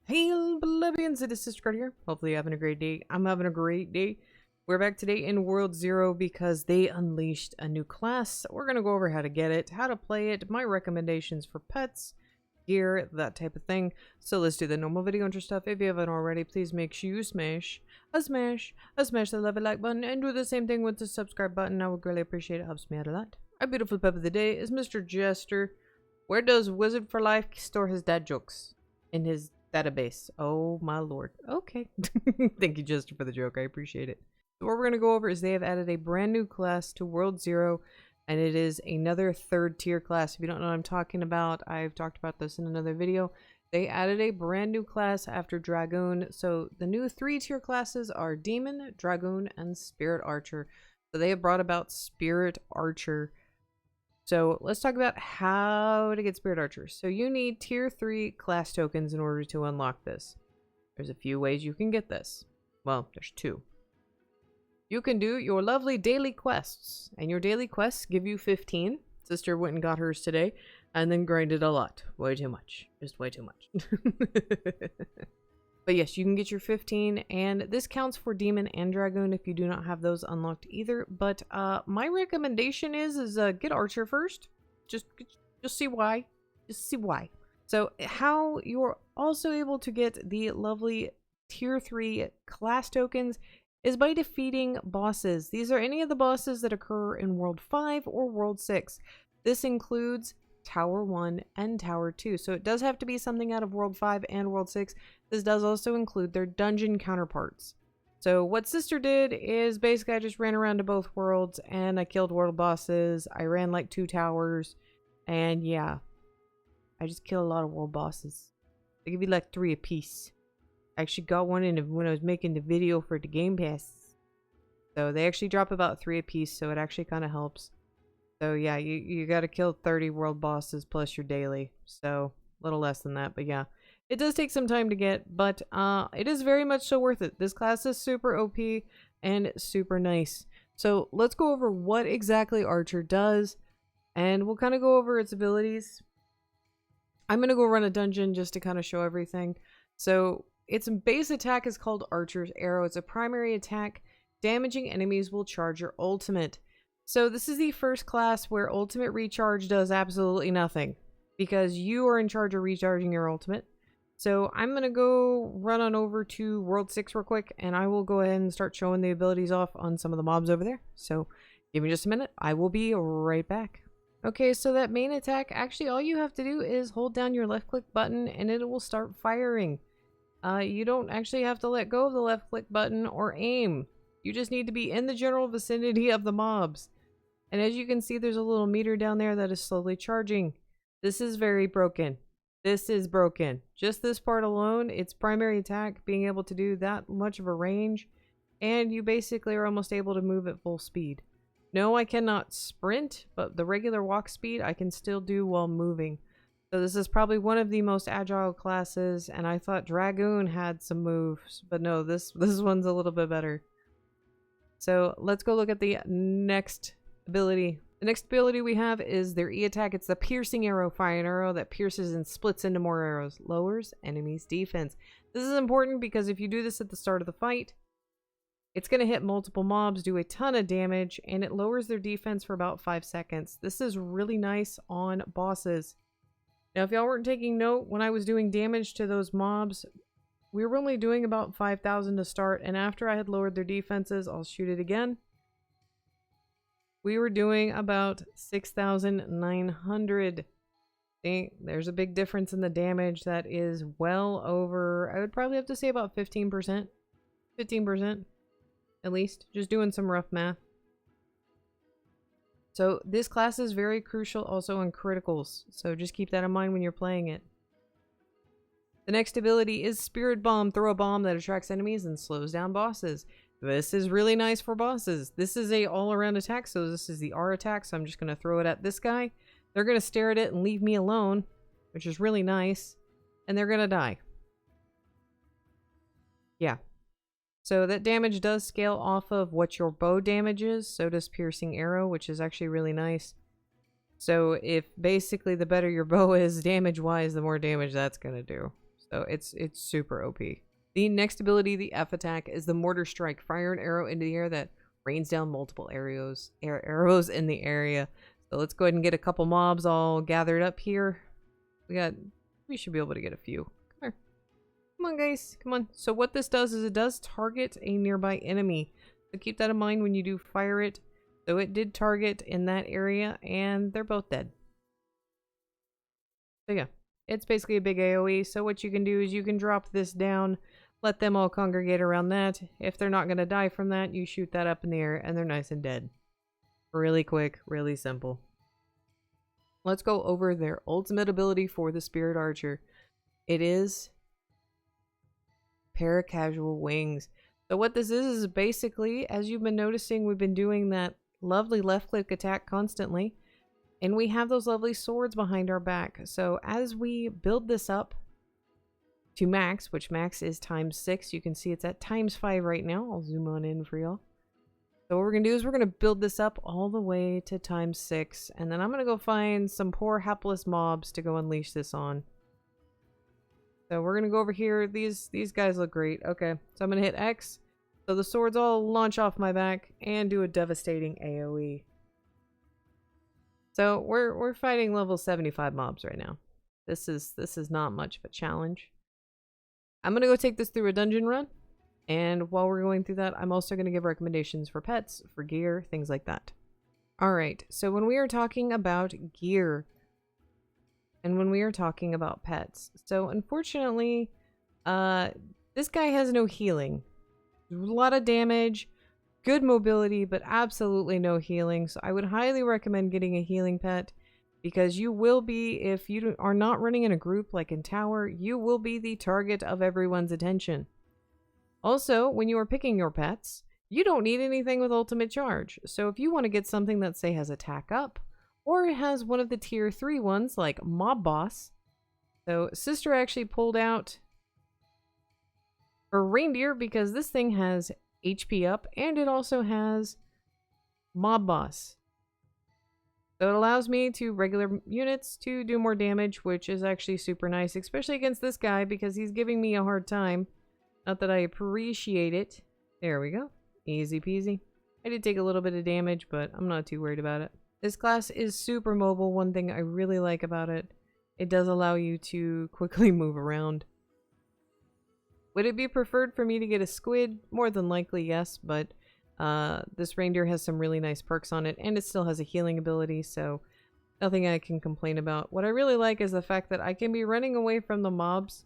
Hey, Oblivions, it is Sister Card here. Hopefully you're having a great day. I'm having a great day. We're back today in World 0 because they unleashed a new class. We're going to go over how to get it, how to play it, my recommendations for pets, gear, that type of thing. So let's do the normal video intro stuff. If you haven't already, please make sure you smash the love like button, and do the same thing with the subscribe button. I would greatly appreciate it. Helps me out a lot. Our beautiful pet of the day is Mr. Jester. Where does Wizard for Life store his dad jokes? In his database. Oh my lord. Okay. Thank you, Jester, for the joke. I appreciate it. So what we're going to go over is they have added a brand new class to World 0, and it is another third tier class. If you don't know what I'm talking about, I've talked about this in another video. They added a brand new class after Dragoon. So the new 3-tier classes are Demon, Dragoon, and Spirit Archer. So they have brought about Spirit Archer. So let's talk about how to get Spirit Archer. So you need tier 3 class tokens in order to unlock this. There's a few ways you can get this. Well, there's 2. You can do your lovely daily quests, and your daily quests give you 15. Sister went and got hers today, and then grinded a lot. Way too much. Just way too much. But yes, you can get your 15, and this counts for Demon and Dragoon if you do not have those unlocked either. But my recommendation is get Archer first. Just see why. Just see why. So how you're also able to get the lovely tier 3 class tokens is by defeating bosses. These are any of the bosses that occur in World 5 or World 6. This includes Tower 1 and Tower 2. So it does have to be something out of World 5 and World 6. This does also include their dungeon counterparts. So what Sister did is basically I just ran around to both worlds and I killed world bosses. I ran like 2 towers, and yeah, I just killed a lot of world bosses. They give you like 3 apiece. I actually got one in when I was making the video for the Game Pass. So they actually drop about 3 apiece, so it actually kind of helps. So yeah, you got to kill 30 world bosses plus your daily. So a little less than that, but yeah. It does take some time to get, but it is very much so worth it. This class is super OP and super nice. So let's go over what exactly Archer does, and we'll kind of go over its abilities. I'm going to go run a dungeon just to kind of show everything. So its base attack is called Archer's Arrow. It's a primary attack. Damaging enemies will charge your ultimate. So this is the first class where ultimate recharge does absolutely nothing, because you are in charge of recharging your ultimate. So I'm going to go run on over to World 6 real quick, and I will go ahead and start showing the abilities off on some of the mobs over there. So give me just a minute. I will be right back. Okay, so that main attack, actually all you have to do is hold down your left click button and it will start firing. You don't actually have to let go of the left click button or aim. You just need to be in the general vicinity of the mobs. And as you can see, there's a little meter down there that is slowly charging. This is very broken. This is broken. Just this part alone, its primary attack being able to do that much of a range, and you basically are almost able to move at full speed. No, I cannot sprint, but the regular walk speed I can still do while moving. So this is probably one of the most agile classes, and I thought Dragoon had some moves, but no, this one's a little bit better. So let's go look at the next ability. The next ability we have is their E attack. It's the piercing arrow. Fire an arrow that pierces and splits into more arrows. Lowers enemies' defense. This is important because if you do this at the start of the fight, it's going to hit multiple mobs, do a ton of damage, and it lowers their defense for about 5 seconds. This is really nice on bosses. Now, if y'all weren't taking note, when I was doing damage to those mobs, we were only doing about 5,000 to start, and after I had lowered their defenses, I'll shoot it again. We were doing about 6,900. See, there's a big difference in the damage. That is well over, I would probably have to say about 15%. 15% at least. Just doing some rough math. So this class is very crucial also in criticals. So just keep that in mind when you're playing it. The next ability is Spirit Bomb. Throw a bomb that attracts enemies and slows down bosses. This is really nice for bosses. This is a all-around attack, so this is the R attack, so I'm just going to throw it at this guy. They're going to stare at it and leave me alone, which is really nice, and they're going to die. Yeah. So that damage does scale off of what your bow damage is, so does Piercing Arrow, which is actually really nice. So if basically the better your bow is damage-wise, the more damage that's going to do. So it's super OP. The next ability, the F attack, is the Mortar Strike. Fire an arrow into the air that rains down multiple arrows in the area. So let's go ahead and get a couple mobs all gathered up here. We should be able to get a few. Come here. Come on, guys. Come on. So what this does is it does target a nearby enemy. So keep that in mind when you do fire it. So it did target in that area, and they're both dead. So yeah, it's basically a big AoE. So what you can do is you can drop this down, let them all congregate around that. If they're not going to die from that, you shoot that up in the air, and they're nice and dead. Really quick, really simple. Let's go over their ultimate ability for the Spirit Archer. It is Paracasual Wings. So what this is basically, as you've been noticing, we've been doing that lovely left click attack constantly. And we have those lovely swords behind our back. So as we build this up to max, which max is ×6, you can see it's at ×5 right now. I'll zoom on in for y'all. So what we're going to do is we're going to build this up all the way to ×6. And then I'm going to go find some poor hapless mobs to go unleash this on. So we're going to go over here. These guys look great. Okay, so I'm going to hit X. So the swords all launch off my back and do a devastating AoE. So we're fighting level 75 mobs right now. This is not much of a challenge. I'm going to go take this through a dungeon run. And while we're going through that, I'm also going to give recommendations for pets, for gear, things like that. Alright, so when we are talking about gear, and when we are talking about pets, so unfortunately, this guy has no healing. A lot of damage, good mobility, but absolutely no healing. So I would highly recommend getting a healing pet, because you will be, if you are not running in a group like in Tower, you will be the target of everyone's attention. Also, when you are picking your pets, you don't need anything with ultimate charge. So if you want to get something that, say, has attack up, or has one of the tier 3 ones like Mob Boss. So Sister actually pulled out her reindeer because this thing has HP up and it also has Mob Boss. So it allows me to regular units to do more damage, which is actually super nice, especially against this guy because he's giving me a hard time. Not that I appreciate it. There we go. Easy peasy. I did take a little bit of damage, but I'm not too worried about it. This class is super mobile. One thing I really like about it, it does allow you to quickly move around. Would it be preferred for me to get a squid? More than likely, yes, but this reindeer has some really nice perks on it, and it still has a healing ability, so nothing I can complain about. What I really like is the fact that I can be running away from the mobs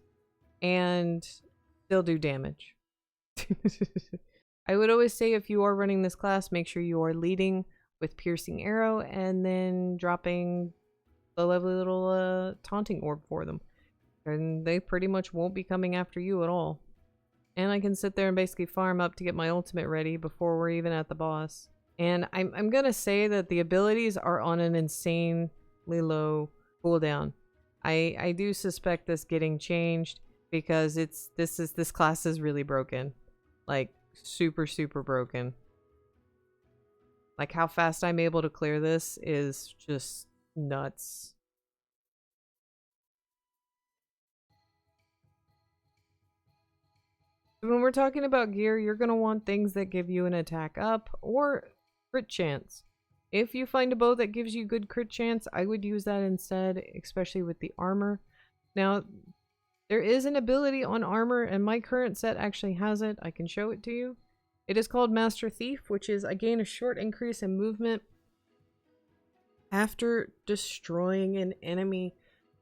and still do damage. I would always say if you are running this class, make sure you are leading with Piercing Arrow and then dropping the lovely little taunting orb for them. And they pretty much won't be coming after you at all. And I can sit there and basically farm up to get my ultimate ready before we're even at the boss. And I'm gonna say that the abilities are on an insanely low cooldown. I do suspect this getting changed because this class is really broken. Like super broken. Like how fast I'm able to clear this is just nuts. When we're talking about gear, you're going to want things that give you an attack up or crit chance. If you find a bow that gives you good crit chance, I would use that instead, especially with the armor. Now, there is an ability on armor, and my current set actually has it. I can show it to you. It is called Master Thief, which is, again, a short increase in movement after destroying an enemy.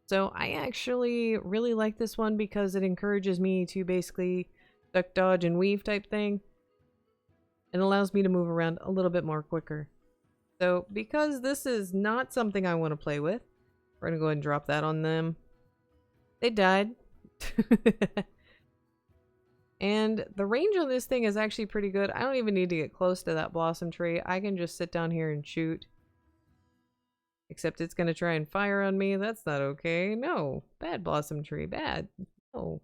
So I actually really like this one because it encourages me to basically duck, dodge, and weave type thing. It allows me to move around a little bit more quicker. So because this is not something I want to play with, we're going to go ahead and drop that on them. They died. And the range on this thing is actually pretty good. I don't even need to get close to that blossom tree. I can just sit down here and shoot. Except it's going to try and fire on me. That's not okay. No. Bad blossom tree. Bad. No.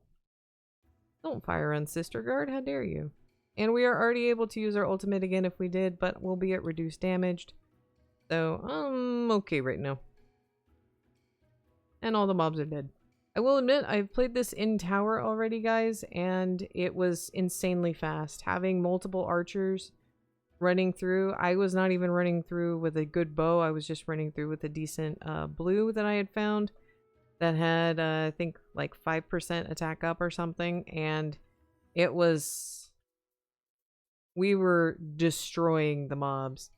Don't fire on Sister Guard. How dare you? And we are already able to use our ultimate again if we did, but we'll be at reduced damage. So, I'm okay right now. And all the mobs are dead. I will admit, I've played this in tower already, guys, and it was insanely fast. Having multiple archers running through, I was not even running through with a good bow, I was just running through with a decent blue that I had found that had, I think, like 5% attack up or something, and it was... we were destroying the mobs.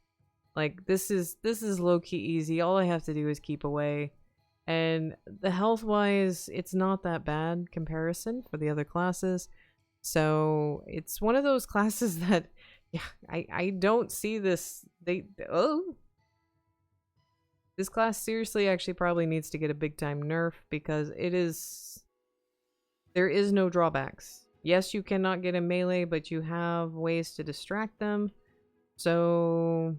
Like, this is low-key easy. All I have to do is keep away. And the health-wise, it's not that bad comparison for the other classes. So it's one of those classes that, yeah, I don't see this. This class seriously actually probably needs to get a big-time nerf because there is no drawbacks. Yes, you cannot get a melee, but you have ways to distract them. So...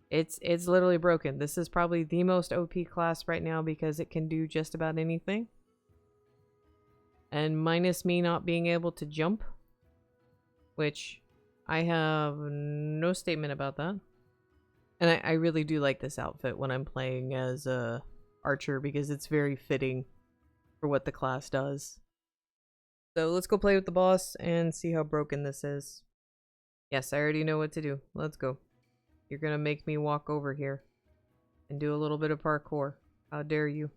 It's literally broken. This is probably the most OP class right now because it can do just about anything. And minus me not being able to jump, which I have no statement about that. And I really do like this outfit when I'm playing as a archer because it's very fitting for what the class does. So let's go play with the boss and see how broken this is. Yes, I already know what to do. Let's go. You're gonna make me walk over here and do a little bit of parkour. How dare you?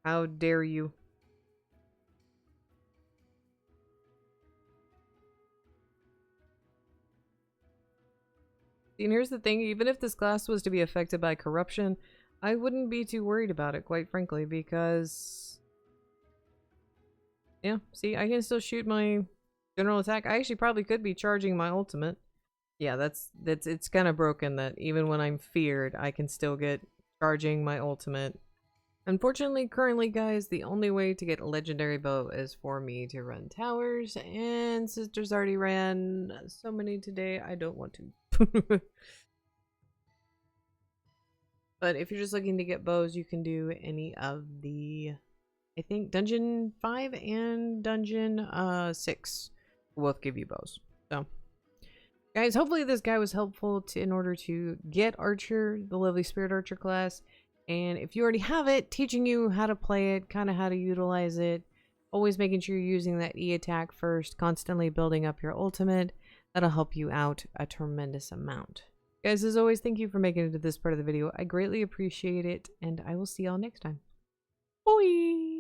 How dare you? And here's the thing, even if this class was to be affected by corruption, I wouldn't be too worried about it, quite frankly, because... yeah, see, I can still shoot my general attack. I actually probably could be charging my ultimate. Yeah, it's kind of broken that even when I'm feared, I can still get charging my ultimate. Unfortunately, currently, guys, the only way to get a legendary bow is for me to run towers, and Sisters already ran so many today, I don't want to. But if you're just looking to get bows, you can do any of the... I think Dungeon 5 and Dungeon 6 will both give you bows. So, guys, hopefully this guy was helpful in order to get Archer, the lovely Spirit Archer class. And if you already have it, teaching you how to play it, kind of how to utilize it. Always making sure you're using that E attack first, constantly building up your ultimate. That'll help you out a tremendous amount. Guys, as always, thank you for making it to this part of the video. I greatly appreciate it, and I will see y'all next time. Bye!